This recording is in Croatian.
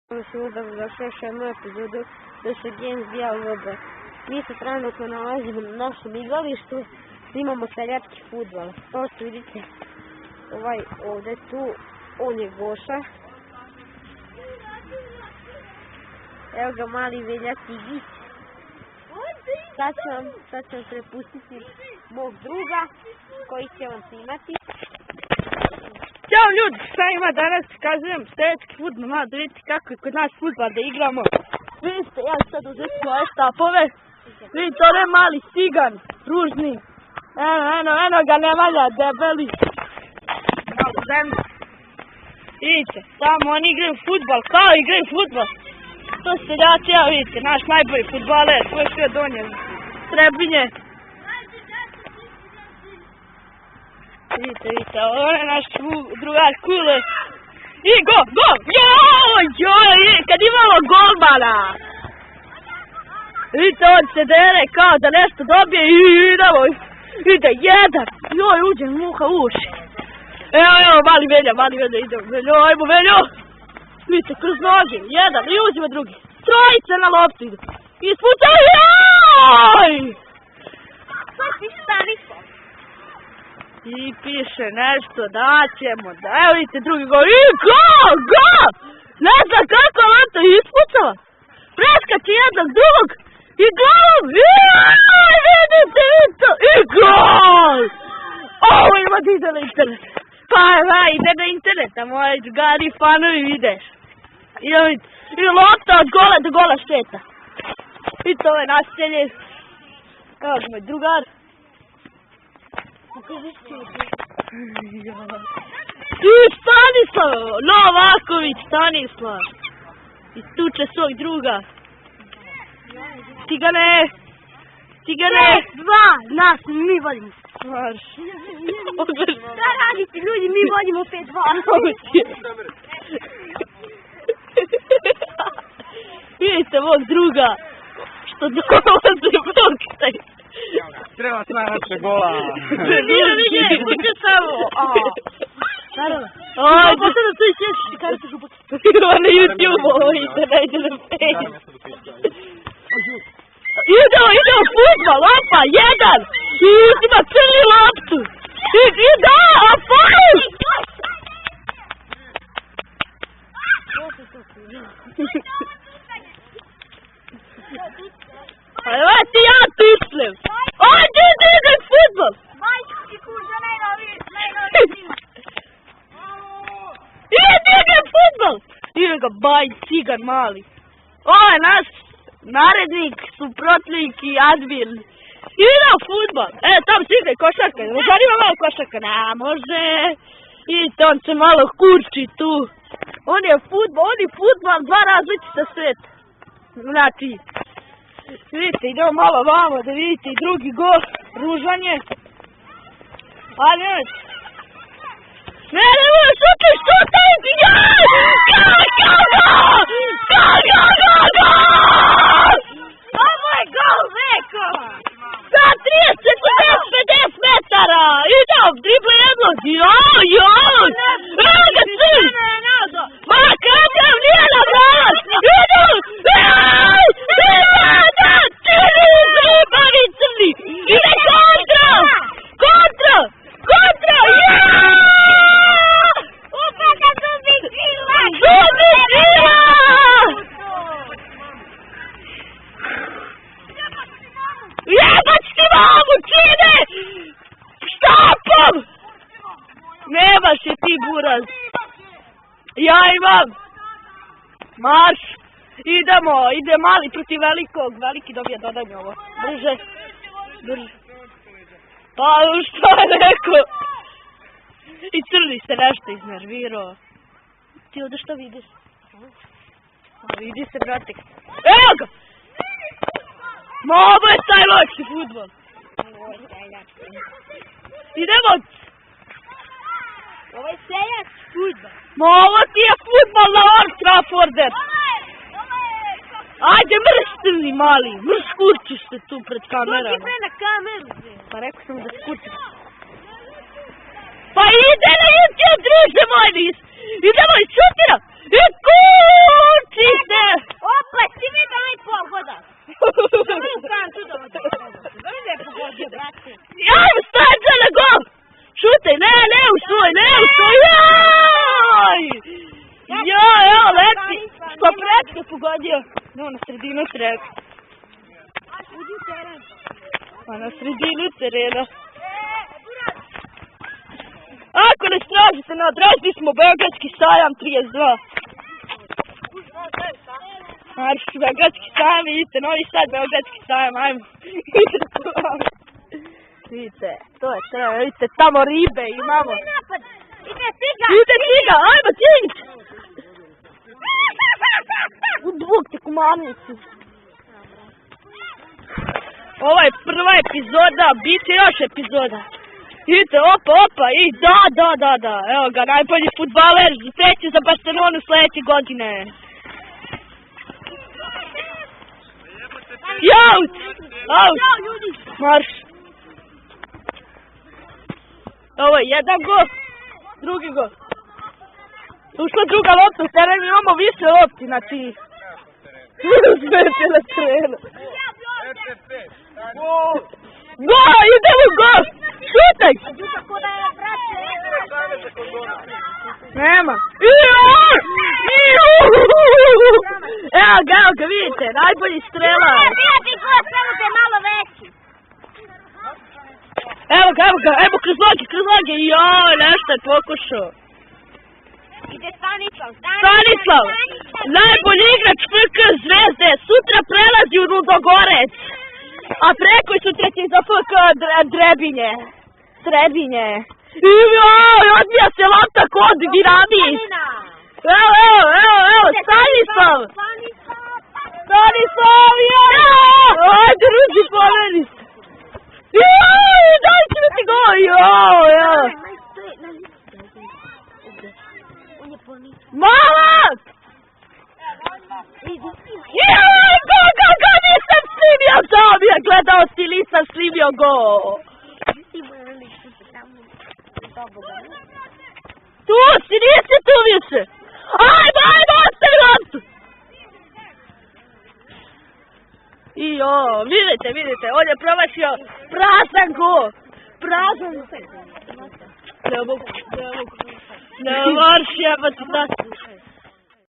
Dobro došli još jednu epizodu Duše Games DLVB. Mi se trenutno nalazimo na našem igralištu, imamo seljački fudbal. Kao što vidite, ovaj ovdje tu, on je Goša. Evo ga mali veljak Igić. Sad ću vam prepustiti mog druga koji će vam snimati. Ćao ljudi, šta ima danas, kazujem seljački fudbal, malo da vidite kako je kod nas fudbal da igramo. Vidite, ja sad uzeti moje štapove, vidite onaj mali cigan, ružni, eno ga Nemanja, debeli. Malo zemlje. Vidite, tamo oni igraju fudbal, kao igraju fudbal. To se seljaci, evo vidite, naš najbolji fudbaler, svoj sve donijeli, Trebinje. Vidite, ovo je naš drugar Kule. I gol! Joj, kad imamo golmana! Vidite, on se dere kao da nešto dobije i idemo. Ide jedan, joj, uđe muha u uši. Evo, mali Velja, idemo, ajmo Veljo! Vidite, kroz noge, jedan i uzima drugi. Trojice na loptu idu. Ispucao, joj! I piše nešto da ćemo, da evo vidite drugi gol, i gol! Ne znam kako on to ispucala. Preskače jednog drugog i glavom, vidite to, i gol! Ovo ima da ide na internet. Pa ide na internet, a moji drugari fanovi videš. I lopta od gola do gola šteta. I to je naselje. Evo ga moj drugar. I Stanislav, Novaković Stanislav. I tuče svog druga. Cigane. Dva, nas, mi vodimo. Šta radite ljudi, mi vodimo 5-2. Vidite mog druga. Što dolaze bloktaj. Treba se najlepše gola. Nije, uče samo. Naravno. Ajde. Sada tu i sjeći, kada se župak. Ima na YouTube, ovdje, najde na Facebook. Idemo fudbal, opa, jedan. I uzima crni loptu. I da, a faul. Evo ti ja pislim. Ajde, igraj fudbal. Igraj fudbal. Ide ga Baj, cigan mali. Ovo je naš narednik, suprotnik i admin. Igra fudbal. Tam se igra košarka. Zanima malo košarka. Ne, može. Vidite, on se malo kurči tu. On je fudbal, dva različita sveta. Znači, vidite, idemo malo vamo da vidite i drugi gol, ružanje. Ali nemojte. Nemoj, šutaj! Ovo je gol vekova! Za 30, 50 metara! Idem, dribla jednog! Joj! Evo ga crn! Ma kakav nije na vlast! Idem! Crni! Ide kontra! Jebać ti mamu, čine! Štapom! Nemaš je ti buraz. Ja imam. Marš. Ide mali protiv velikog. Veliki dobije dodanje ovo. Brže. Pa što je rekao? I crni se nešto iznervirao. Ti ovdje što vidiš? Vidi se, brate. Evo ga! Ma ovo je seljački fudbal. Idemo! Ovo je seljački fudbal. Ma ovo ti je fudbal na Old Traffordu. Ajde mrš crni mali, mrš kurčiš se tu pred kamerama. Skoči pre na kameru. Pa rekao sam da skurčiš. Pa ide na YouTube, druže moj nis. Idemo i šutira. I kućite! Opa, ti mi daj pogoda. Samo je sam tu da vrde pogodio, brate. Ajmo, stavite na gol! Šutaj, ne u svoj, joj! Joj, evo, leti! Što pretke pogodio? No, na sredinu treba. Uđi u teren. Pa na sredinu terena. Ako ne stražite na adresi smo Beogradski sajam 32. Marš, Beogradski sajam, vidite, Novi Sad, Beogradski sajam, ajmo. Vidite, to je treba, vidite, tamo ribe imamo. Ide ciga! Ide ciga, ajmo, cigić! U dvog te kumanici. Ovo je prva epizoda, bit će još epizoda. Vidite, opa, i da, evo ga, najbolji fudbaler, treći za Barcelonu sljedeće godine. Jaut! Marš! Ovo je jedan gol, drugi gol. Ušla druga lopta, u terenu imamo više lopti, znači... Smete na terenu. Gol, idemo gol! Šutaj! Nema. Evo ga, vidite, najbolji strelac. Evo ga, kroz noge, joj, nešto je pokušao. Ide Stanislav. Najbolji igrač FK Zvezde, sutra prelazi u Rudogorec, a preko sutra će za FK Trebinje. Joj, odbija se lopta kod Viramis. Evo, Stanislav, joj! Ajde, Ruzi, pomeni se. Joj, daj će mi ti gol, joj! Malak! Joj, go, nisam snimio, to mi je gledao si, nisam snimio go. Tu si, nisi tu više. Ajmo, ostavi loptu. I vidite, on je promašio prazan go. Ne mogu. Ne marš, jebati,